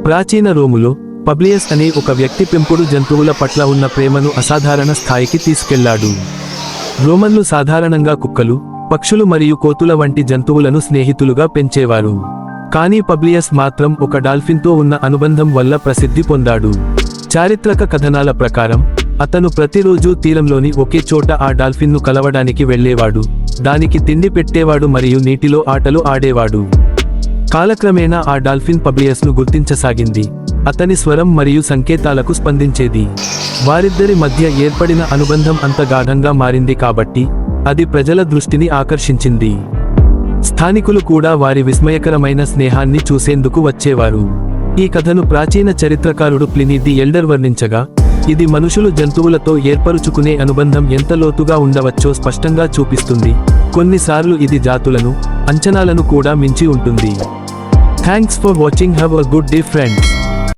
ప్రాచీన రోములో పబ్లియస్ అనే ఒక వ్యక్తి పెంపుడు జంతువుల పట్ల ఉన్న ప్రేమను అసాధారణ స్థాయికి తీసుకెళ్లాడు. రోమన్లు సాధారణంగా కుక్కలు, పక్షులు మరియు కోతుల వంటి జంతువులను స్నేహితులుగా పెంచేవారు. కానీ పబ్లియస్ మాత్రం ఒక డాల్ఫిన్తో ఉన్న అనుబంధం వల్ల ప్రసిద్ధి పొందాడు. చారిత్రక కథనాల ప్రకారం అతను ప్రతిరోజూ తీరంలోని ఒకే చోట ఆ డాల్ఫిన్ను కలవడానికి వెళ్లేవాడు, దానికి తిండి పెట్టేవాడు మరియు నీటిలో ఆటలు ఆడేవాడు. కాలక్రమేణా ఆ డాల్ఫిన్ పబ్లియస్ను గుర్తించసాగింది, అతని స్వరం మరియు సంకేతాలకు స్పందించేది. వారిద్దరి మధ్య ఏర్పడిన అనుబంధం అంత గాఢంగా మారింది కాబట్టి అది ప్రజల దృష్టిని ఆకర్షించింది. స్థానికులు కూడా వారి విస్మయకరమైన స్నేహాన్ని చూసేందుకు వచ్చేవారు. ఈ కథను ప్రాచీన చరిత్రకారుడు ప్లినీ ది ఎల్డర్ వర్ణించగా, ఇది మనుషులు జంతువులతో ఏర్పరుచుకునే అనుబంధం ఎంత లోతుగా ఉండవచ్చో స్పష్టంగా చూపిస్తుంది. కొన్నిసార్లు ఇది జాతులను, అంచనాలను కూడా మించి ఉంటుంది. Thanks for watching. Have a good day friends.